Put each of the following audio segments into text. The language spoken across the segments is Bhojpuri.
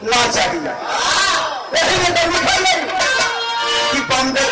ना चाहिए कि बंदे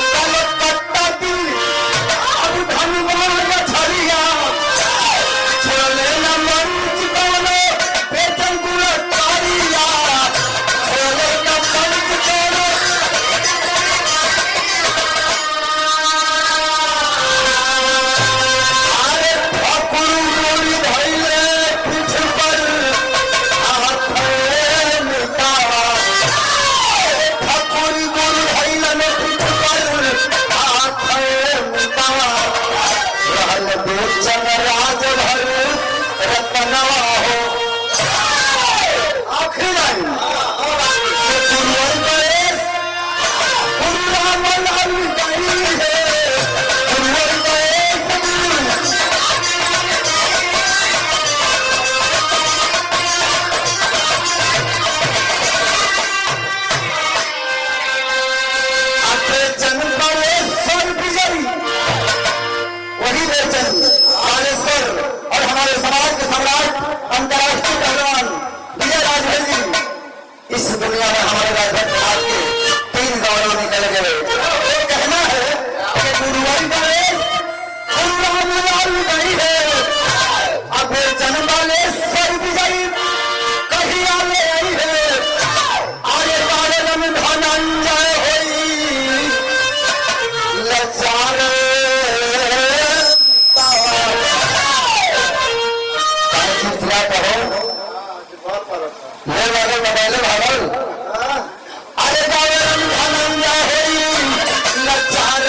दुनिया में हमारे राजभर समाज के 3 गौरव निकल गए। कहना है कि गुरुवारी गणेश गुरु गई है, अब जन्म वाले स्वर्ग गई कहीं आने आई है। आगे बारे धनंजय होई लचार मोबाइल भागल अरे बाबरम धनंजय होई लचार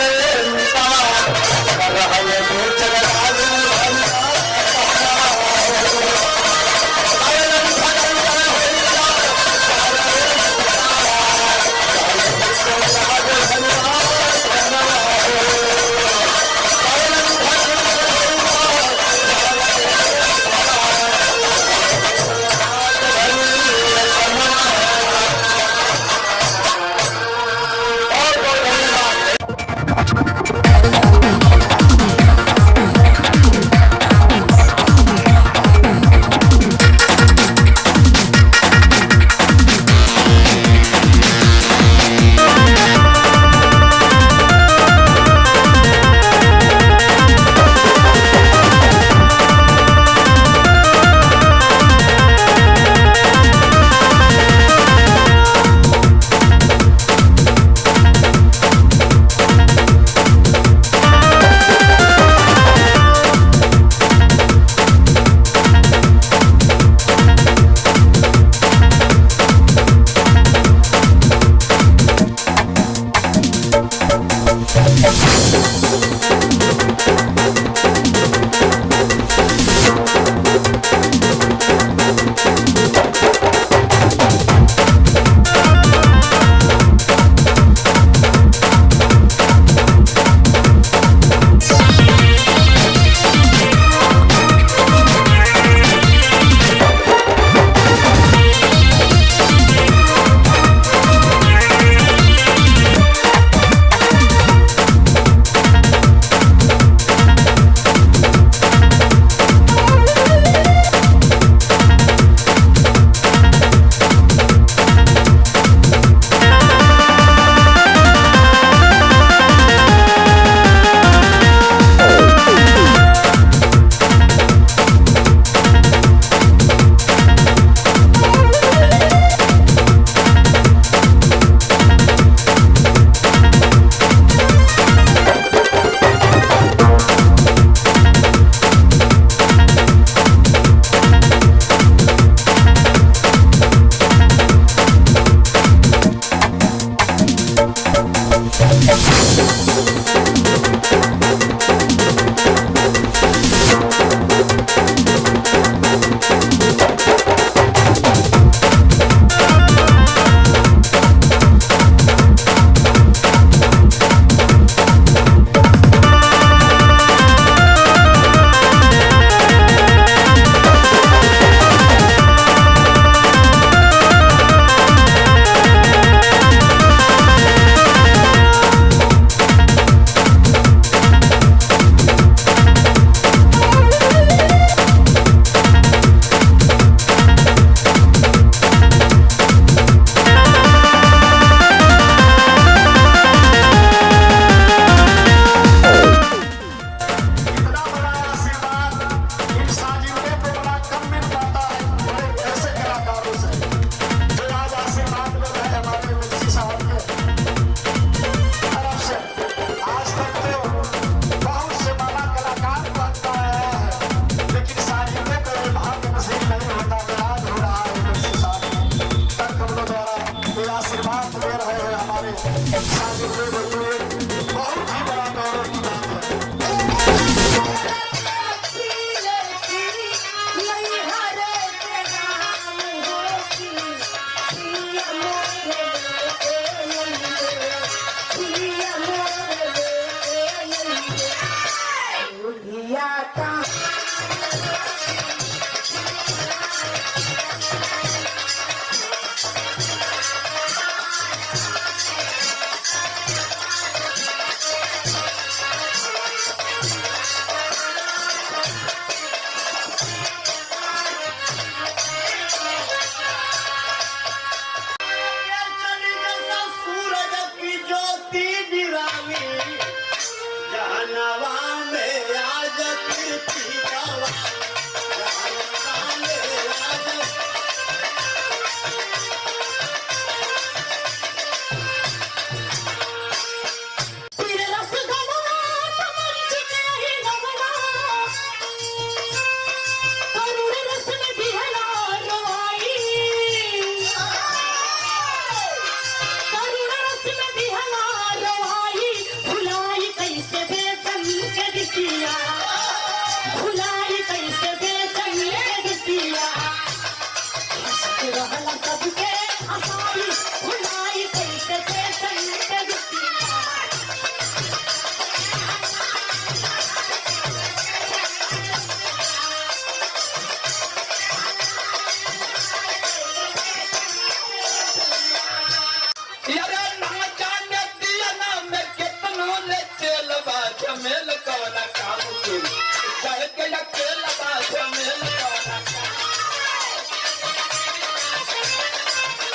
अकेला बाजा मेल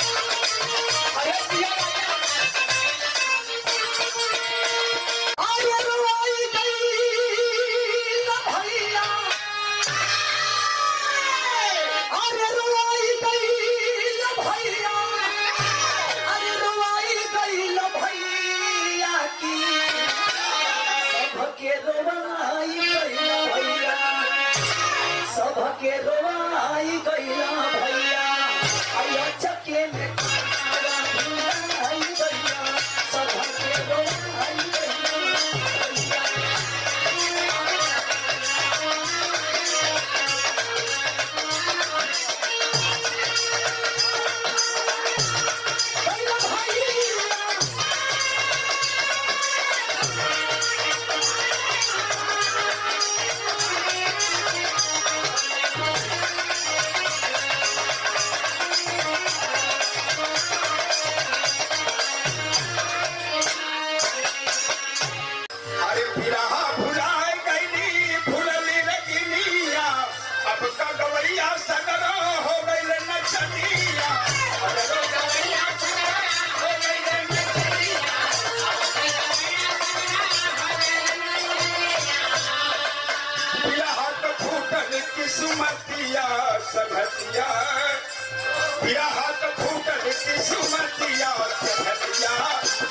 अरे पिया आये रुआई गई ना भैया अरे रुआई गई ना भैया अरे रुआई गई ना भैया की सबके रुआई गई ना भैया सबके रुआई गई ना भैया आया चक्के में सबके रुआई गई ना भैया अरे फिरहा फुलाए गईली फुलली रगिनिया अब का गवैया सगर हो गईल नचनिया अरे गवैया सगर हो गईल नचनिया फिरहा तो फूटल किस्मतिया सघतिया फिरहा तो फूटल किस्मतिया सघतिया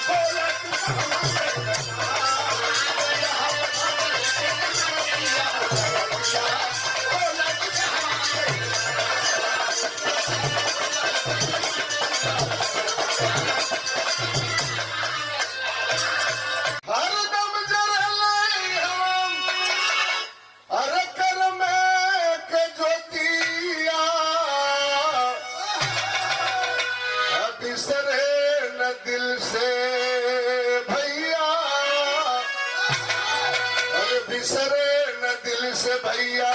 बोला हरदम जरले हम अरे कर में के ज्योतिया बिसरे न दिल से भैया अरे बिसरे न दिल से भैया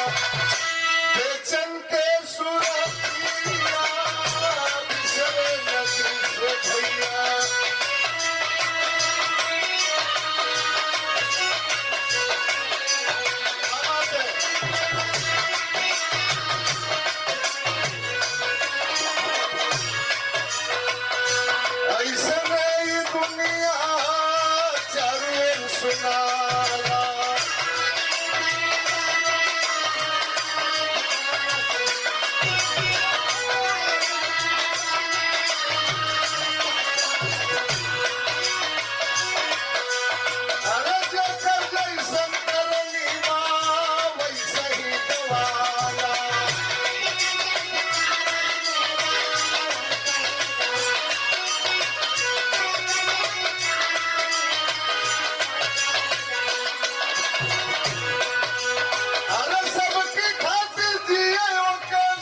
बेचन के सुरतिया बिसरे न दिल से भैया ऐसे नई दुनिया चारों सुनारा अरे जैसे जैसन करनी माँ वैसे ही गवाला अरे सबके खातिर जिए ओकर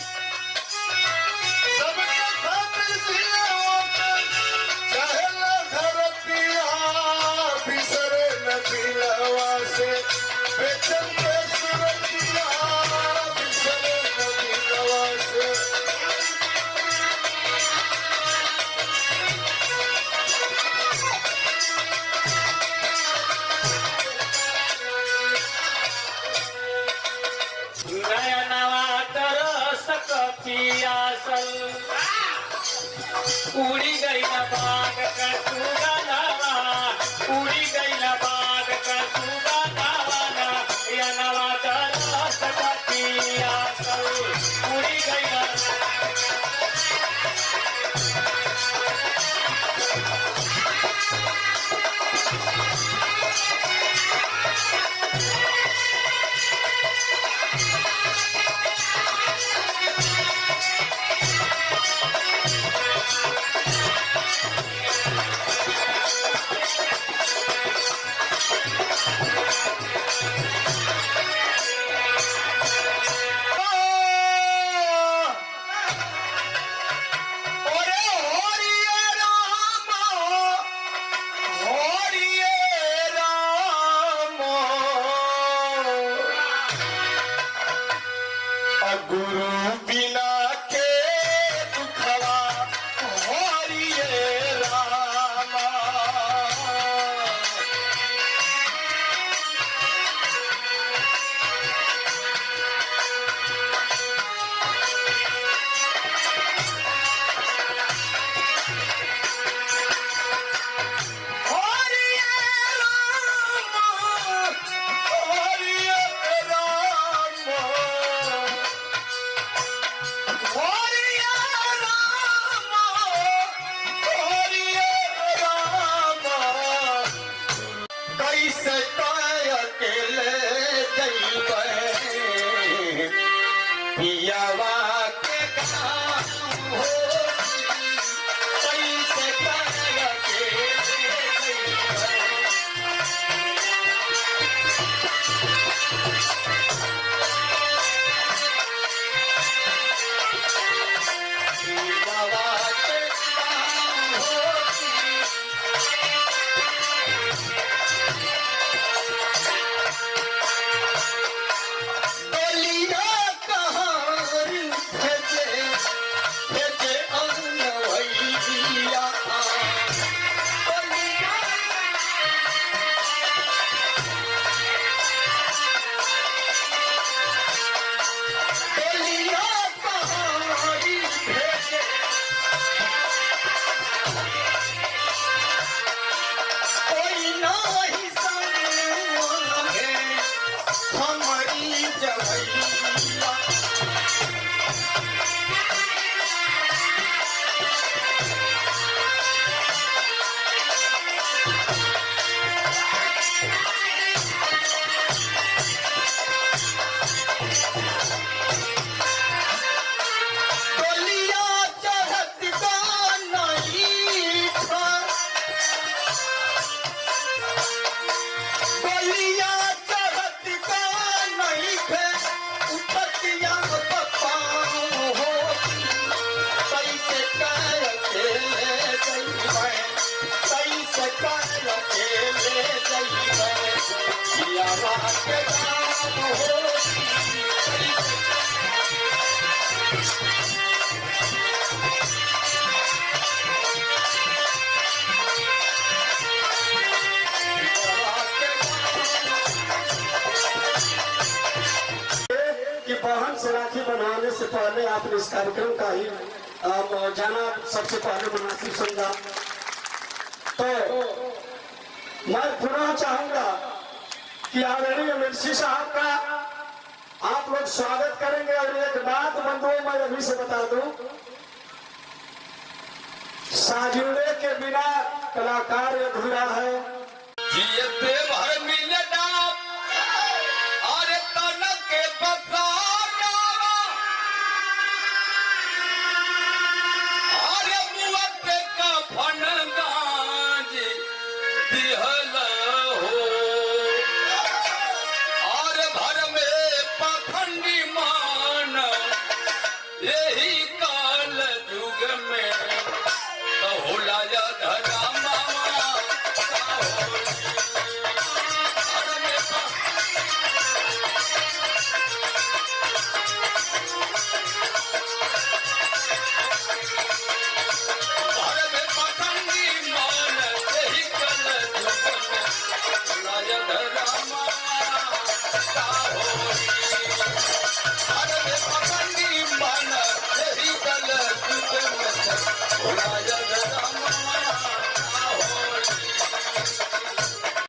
सबके खातिर जिए ओकर चाहे न धरतिया बिसरे न दिलवा से बेचन के सुरतिया बिसरे न दिलवा से नयनवा तरस पियासल उड़ी गई न बाग का सुगंधवा उड़ी गई न बाग का सुगंधवा नयनवा तरस पियासल उड़ी गई न बनाने से पहले आपने इस कार्यक्रम का ही जाना सबसे पहले मुनासिब समझा। तो मैं पुनः चाहूंगा कि आदरणीय मिर्ची साहब का आप लोग स्वागत करेंगे। और एक बात बंधुओं मैं अभी से बता दूं, साजुड़े के बिना कलाकार अधूरा है। जियते भर मिले नाम और तन के बसाना और मुअत का फन गाज दिहल हो और भर में पाखंडी मान यही काल युग में तो होला या धरा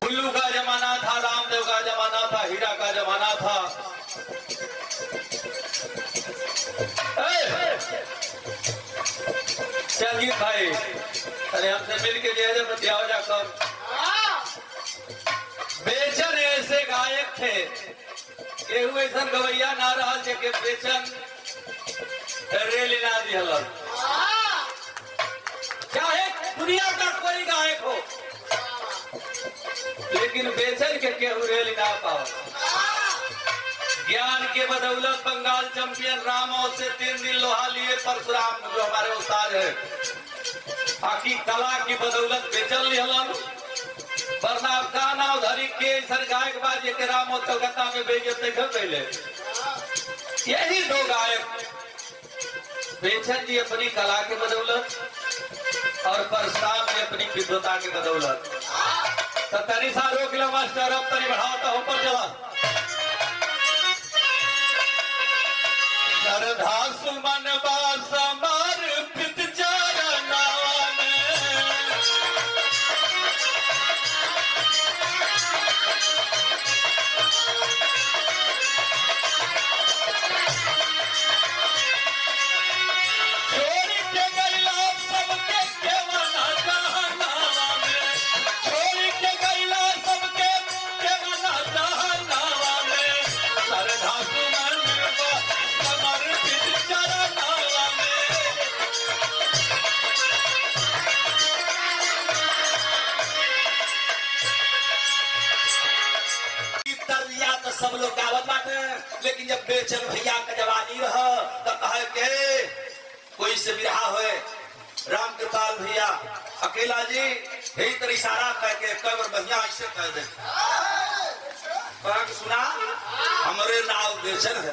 उल्लू का जमाना था, रामदेव का जमाना था, हीरा का जमाना था। क्या गीत भाई? अरे हमसे मिलके दिया जाकर। बेचन ऐसे गायक थे, एहू ऐसा गवैया ना रहा के बेचन रेल ना दिहल। चाहे दुनिया का कोई गायक हो, लेकिन बेचन के केहू रेल ना पाओ। ज्ञान के बदौलत बंगाल चैंपियन रामो से 3 दिन लोहा लिए परशुराम जो हमारे उस्ताद है। बाकी कला की बदौलत बेचन लिहलन। वरना का नाव धरी के सर गायक बाजी के रामो कलकत्ता में बेइज्जत नहीं कर पहले। यही 2 गायक, बेचन जी अपनी कला के बदौलत और परशुराम जी अपनी विद्वता के बदौलत। तो तनी सा रोक लो मास्टर, अब तनी बढ़ाता हो पर चला। श्रद्धा सुमन समर्पित चरनावा में छोड़ के गैला सबके केवना जहनावा में, छोड़ के गैला सबके केवना जहनावा में। श्रद्धा सुमन समर्पित चरनावा में। तरलिया तो सब लोग गावत बाटे, लेकिन जब बेचन भैया का जवानी रह तो कहे के कोई से बिरहा होए। राम कृपाल भैया अकेला जी यही तर इशारा करके कबर बढ़िया ऐसे कह दे। सुना हमारे नाव बेचन है,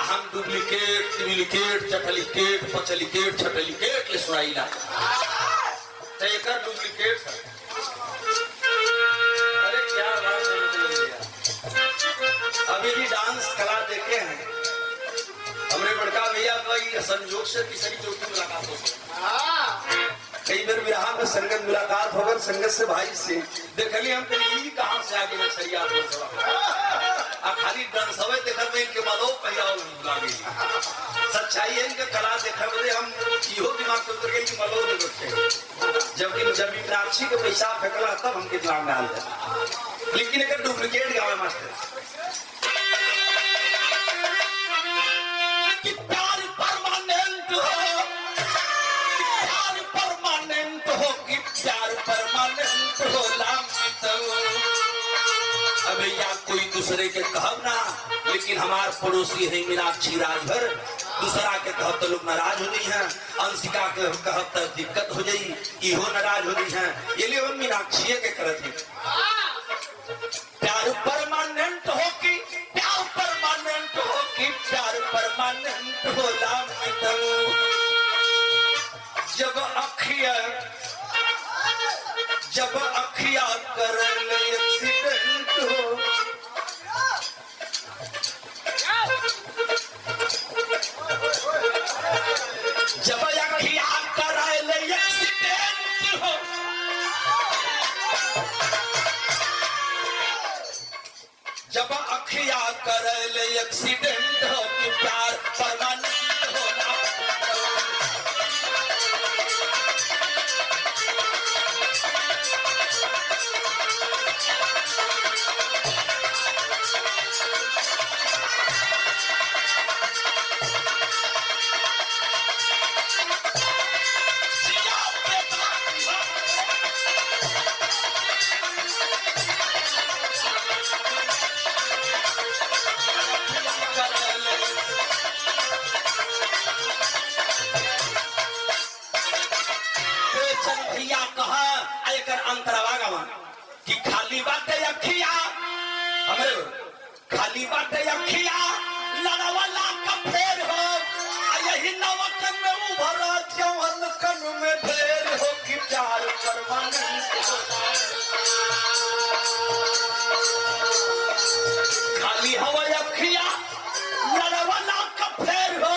हम डुप्लीकेट डुप्लीकेट चटलिकेट पचलिकेट छटलिकेट ले सुनाई ला तो एक डुप्लीकेट है। अरे क्या बात है। अभी भी डांस कला देखे हैं हमरे बड़का भैया का संजोग से तीसरी चौथी मुलाकात हो। कई बार विराह में संगत मुलाकात होकर संगत से भाई से देखली हम कहीं कहां से आगे नक्सलिया खाली डांसवे देखत में इनके मालो पहिया लागे। सच्चाई है इनके कला देखे बदे हम इहो दिमाग में उतर गए कि मलो देखे, जबकि जब मीनाक्षी के पैसा फेंकला तब हमके दिमाग में आल जाए। लेकिन एक डुप्लीकेट गावे मास्टर कि प्यार परमानेंट हो, प्यार परमानेंट हो, कि प्यार परमानेंट हो लामित। अबे या कोई दूसरे के कहब ना, लेकिन हमार पड़ोसी है मीनाक्षी राजभर, दूसरा के कहब तो लोग नाराज हो गई हैं। अंशिका के कहब तो दिक्कत हो गई, इहो नाराज हो गई हैं। ये लिए हम मीनाक्षी के करत है। प्यार परमानेंट हो कि प्यार परमानेंट हो कि प्यार परमानेंट हो लामित। जब अखिया कर ले एक्सीडेंट हो, अखिया कर ले एक्सीडेंट हो कि प्यार परमानेंट होला भैया कहा एकर अंतरवागमन कि खाली बाटे अखिया हमरे खाली बाटे अखिया लड़वाला का फेर हो यही नवकन में उभर जवन कन में ढेर हो कि प्यार परमानेंट खाली हवा अखिया लड़वाला का फेर हो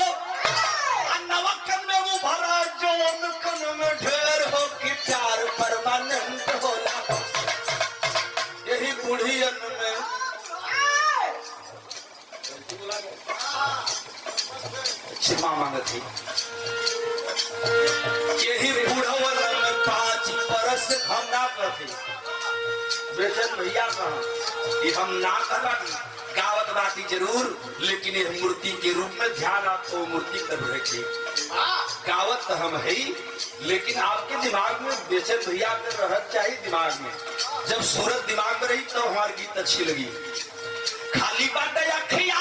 नवकन में उभर जवन कन में ढेर हो कि प्यार परमानेंट होला यही बुढ़ियन में क्षमा मांगती यही बुढ़वन में 5 बरस हम ना करते बेचन भैया कहा कि हम ना करवानी गावत बाती जरूर लेकिन ये मूर्ति के रूप में ध्यान आपको मूर्ति कर रखी गावत तो हम है लेकिन आपके दिमाग में बेचन भैया के रहत चाहिए दिमाग में जब सूरत दिमाग में रही तो हमारी गीत अच्छी लगी खाली बाटे अखिया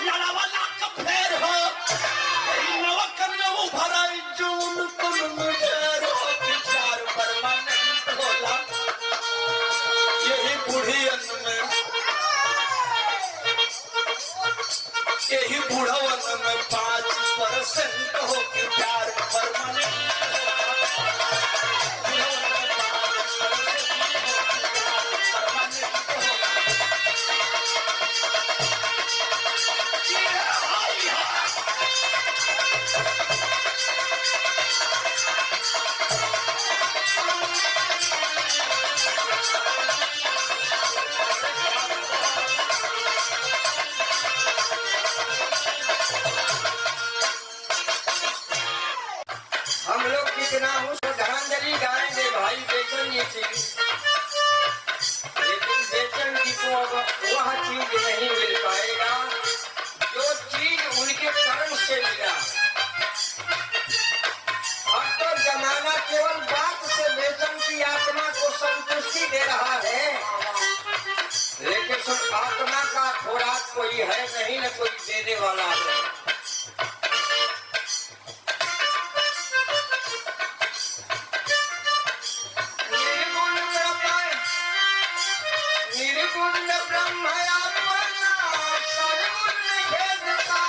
लड़ावाला का फेर हो नवकन में उभर जून कुल में ढेर हो कि प्यार परमानेंट होला यही बुढ़ियन में यही बुढ़वन में 5% हो कि प्यार परमानेंट हम लोग कितना हूँ श्रद्धांजलि गाएंगे भाई बेचन ये चीज लेकिन बेचन जी को अब वह चीज नहीं मिल पाएगा जो चीज उनके कर्म से मिला अब तो जमाना केवल बात से बेचन की आत्मा को संतुष्टि दे रहा है लेकिन सब आत्मा का खुराक कोई है नहीं न कोई देने वाला है निर्गुण ब्रह्म सर्वगुण भेदता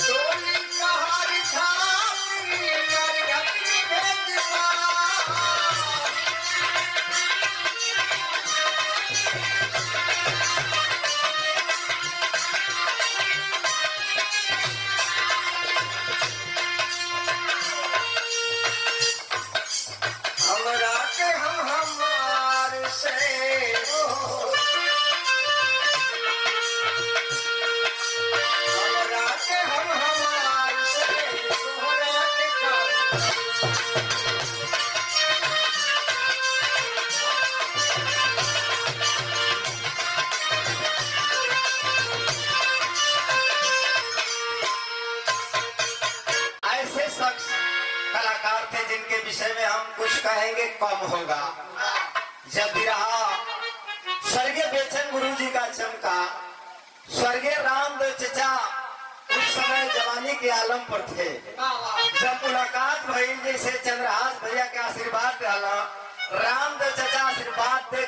सोनी कहारी छापी नरगति भेदता हमरा के हम हमार से हमरा के हम हमार से तोहरा के काम ऐसे शख्स कलाकार थे जिनके विषय में हम कुछ कहेंगे कम होगा जब भी रहा स्वर्गीय बेचन गुरु जी का चमका स्वर्गीय रामदेव चचा उस समय जवानी के आलम पर थे जब मुलाकात भई जैसे चंद्रहास भैया के आशीर्वाद डाला रामदेव चचा आशीर्वाद दे